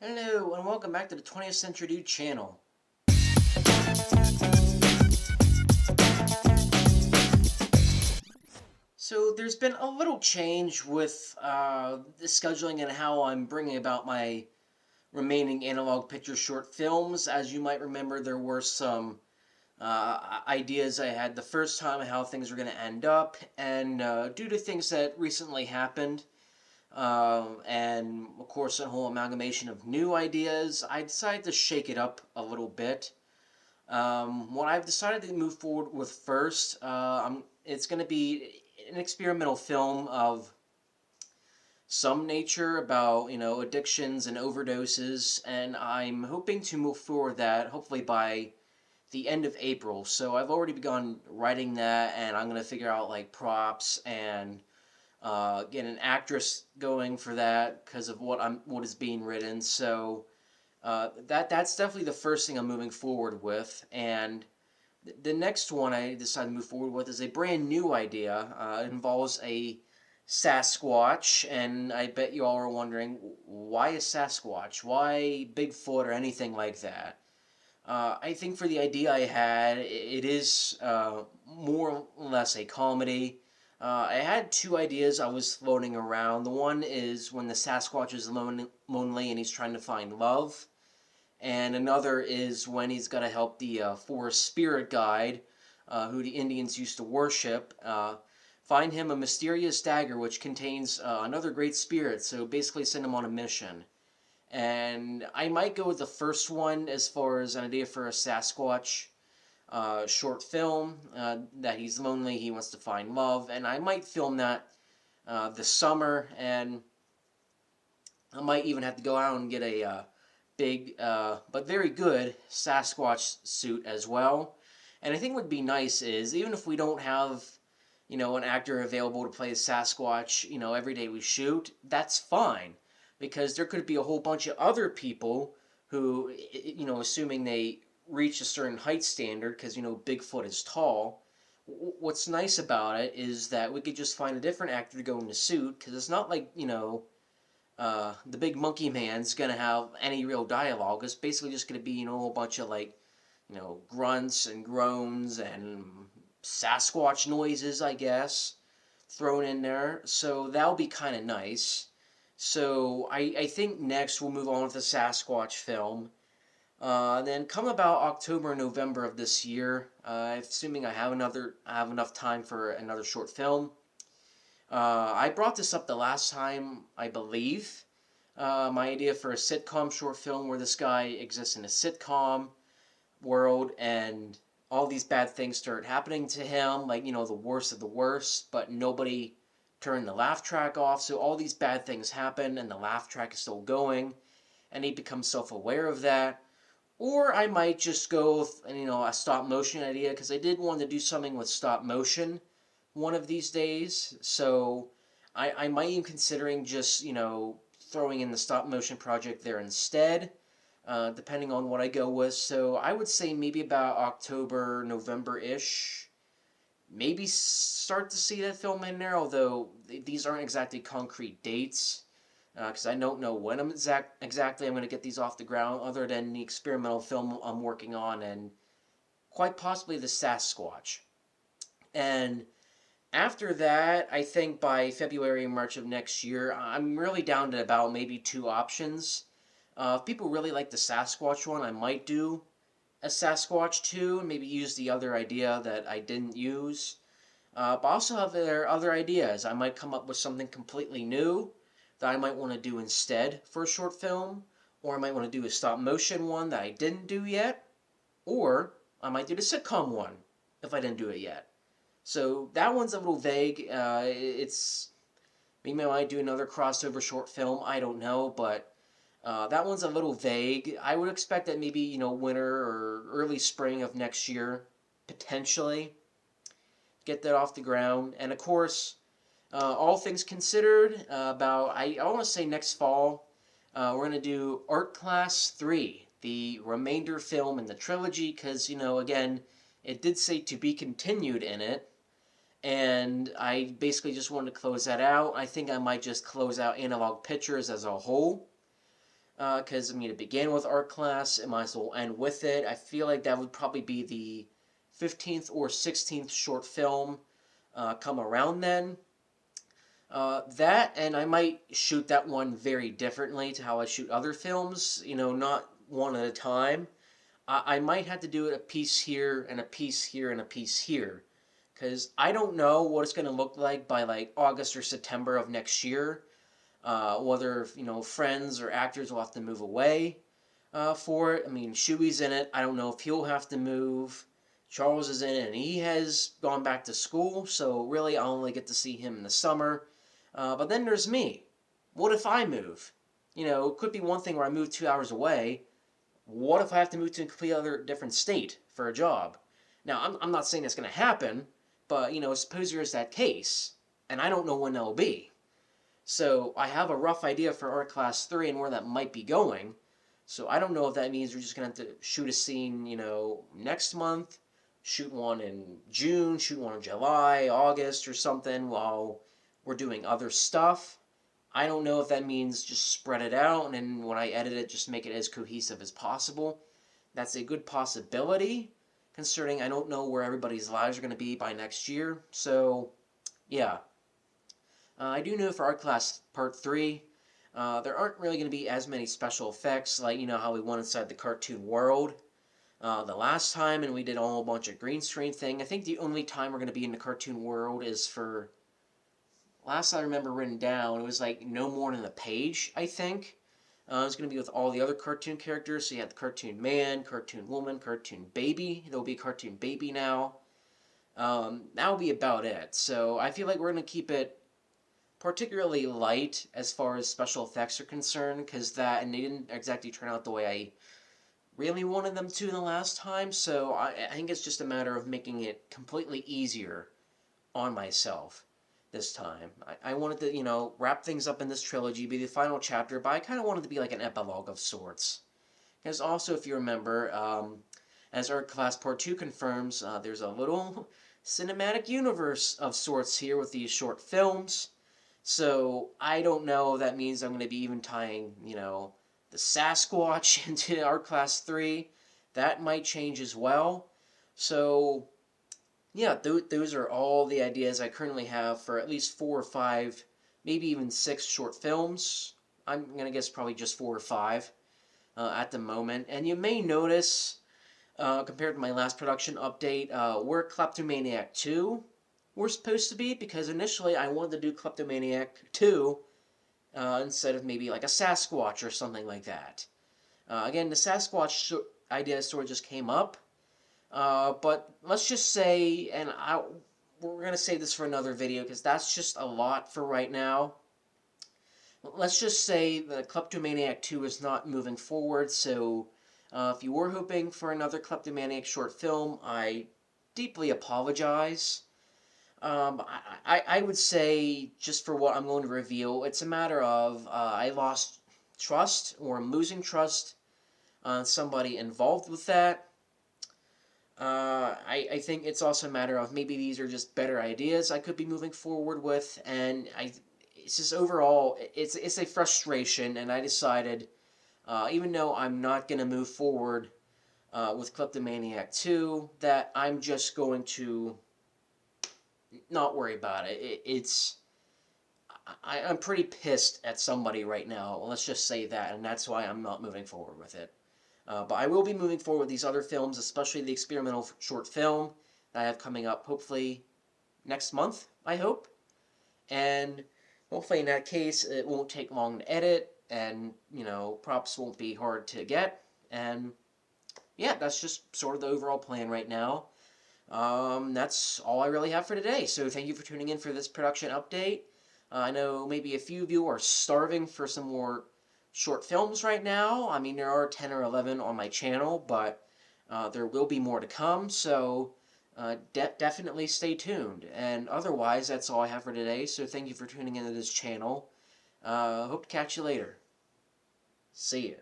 Hello, and welcome back to the 20th Century Dude channel. So, there's been a little change with the scheduling and how I'm bringing about my remaining analog picture short films. As you might remember, there were some ideas I had the first time of how things were going to end up, and due to things that recently happened, and of course a whole amalgamation of new ideas, I decided to shake it up a little bit. What I've decided to move forward with first, it's going to be an experimental film of some nature about addictions and overdoses, and I'm hoping to move forward that hopefully by the end of April. So I've already begun writing that, and I'm going to figure out like props and get an actress going for that because of what is being written. So that's definitely the first thing I'm moving forward with. And the next one I decided to move forward with is a brand new idea. It involves a Sasquatch, and I bet you all are wondering, why a Sasquatch? Why Bigfoot or anything like that? I think for the idea I had, it is more or less a comedy. I had two ideas I was floating around. The one is when the Sasquatch is lonely and he's trying to find love, and another is when he's got to help the forest spirit guide, who the Indians used to worship, find him a mysterious dagger which contains another great spirit. So basically, send him on a mission. And I might go with the first one as far as an idea for a Sasquatch short film, that he's lonely, he wants to find love, and I might film that this summer, and I might even have to go out and get a big but very good Sasquatch suit as well. And I think what would be nice is, even if we don't have an actor available to play a Sasquatch every day we shoot, that's fine, because there could be a whole bunch of other people who, assuming they reach a certain height standard, because Bigfoot is tall. What's nice about it is that we could just find a different actor to go in the suit, because it's not like the big monkey man's gonna have any real dialogue. It's basically just gonna be a whole bunch of like grunts and groans and Sasquatch noises, I guess, thrown in there. So that'll be kind of nice. So I think next we'll move on with the Sasquatch film. Then come about October, November of this year, assuming I have enough time for another short film. I brought this up the last time, I believe. My idea for a sitcom short film where this guy exists in a sitcom world and all these bad things start happening to him, like, the worst of the worst, but nobody turned the laugh track off, so all these bad things happen and the laugh track is still going, and he becomes self-aware of that. Or I might just go with, a stop motion idea, because I did want to do something with stop motion one of these days. So I might even considering just, throwing in the stop motion project there instead, depending on what I go with. So I would say maybe about October, November-ish. Maybe start to see that film in there, although these aren't exactly concrete dates, because I don't know when exactly I'm going to get these off the ground, other than the experimental film I'm working on and quite possibly the Sasquatch. And after that, I think by February and March of next year, I'm really down to about maybe two options. If people really like the Sasquatch one, I might do a Sasquatch 2 and maybe use the other idea that I didn't use. But also have their other ideas. I might come up with something completely new that I might want to do instead for a short film, or I might want to do a stop motion one that I didn't do yet, or I might do the sitcom one if I didn't do it yet. So that one's a little vague. It's maybe I might do another crossover short film. I don't know, but that one's a little vague. I would expect that maybe winter or early spring of next year, potentially, get that off the ground. And of course, all things considered, I want to say next fall, we're gonna do Art Class 3, the remainder film in the trilogy, because again, it did say to be continued in it. And I basically just wanted to close that out. I think I might just close out Analog Pictures as a whole. Because, I mean, it began with art class, it might as well end with it. I feel like that would probably be the 15th or 16th short film come around then. That, and I might shoot that one very differently to how I shoot other films, not one at a time. I might have to do it a piece here, and a piece here, and a piece here. Because I don't know what it's going to look like by like August or September of next year. Whether, friends or actors will have to move away for it. I mean, Shuey's in it. I don't know if he'll have to move. Charles is in it, and he has gone back to school, so really I'll only get to see him in the summer. But then there's me. What if I move? It could be one thing where I move 2 hours away. What if I have to move to a completely other different state for a job? Now, I'm not saying that's going to happen, but, suppose there is that case, and I don't know when that'll be. So I have a rough idea for Art Class 3 and where that might be going. So I don't know if that means we're just going to have to shoot a scene, next month, shoot one in June, shoot one in July, August, or something while we're doing other stuff. I don't know if that means just spread it out and then when I edit it, just make it as cohesive as possible. That's a good possibility, considering I don't know where everybody's lives are going to be by next year. So, yeah. I do know for Art Class Part 3, there aren't really going to be as many special effects, like, how we went inside the cartoon world the last time, and we did a whole bunch of green screen thing. I think the only time we're going to be in the cartoon world is for, last I remember written down, it was like no more than a page, I think. It's going to be with all the other cartoon characters, so you have the cartoon man, cartoon woman, cartoon baby. There'll be a cartoon baby now. That'll be about it. So I feel like we're going to keep it particularly light as far as special effects are concerned, because and they didn't exactly turn out the way I really wanted them to the last time, so I think it's just a matter of making it completely easier on myself this time. I wanted to, wrap things up in this trilogy, be the final chapter, but I kind of wanted to be like an epilogue of sorts. Because also, if you remember, as Art Class Part 2 confirms, there's a little cinematic universe of sorts here with these short films. So I don't know if that means I'm going to be even tying, the Sasquatch into Art Class 3. That might change as well. So, yeah, those are all the ideas I currently have for at least 4 or 5, maybe even 6 short films. I'm going to guess probably just 4 or 5 at the moment. And you may notice, compared to my last production update, where Kleptomaniac 2 were supposed to be, because initially I wanted to do Kleptomaniac 2 instead of maybe like a Sasquatch or something like that. Again, the Sasquatch idea sort of just came up, but let's just say, and we're going to save this for another video because that's just a lot for right now. Let's just say the Kleptomaniac 2 is not moving forward, so if you were hoping for another Kleptomaniac short film, I deeply apologize. I would say, just for what I'm going to reveal, it's a matter of I lost trust, or I'm losing trust on somebody involved with that. I think it's also a matter of maybe these are just better ideas I could be moving forward with, and it's just overall, it's a frustration, and I decided, even though I'm not going to move forward with Kleptomaniac 2, that I'm just going to not worry about it. I'm pretty pissed at somebody right now. Let's just say that, and that's why I'm not moving forward with it. But I will be moving forward with these other films, especially the experimental short film that I have coming up, hopefully next month, I hope. And hopefully in that case, it won't take long to edit, and, props won't be hard to get. And, yeah, that's just sort of the overall plan right now. That's all I really have for today. So thank you for tuning in for this production update. I know maybe a few of you are starving for some more short films right now. I mean, there are 10 or 11 on my channel, but there will be more to come. So definitely stay tuned. And otherwise, that's all I have for today. So thank you for tuning into this channel. Hope to catch you later. See ya.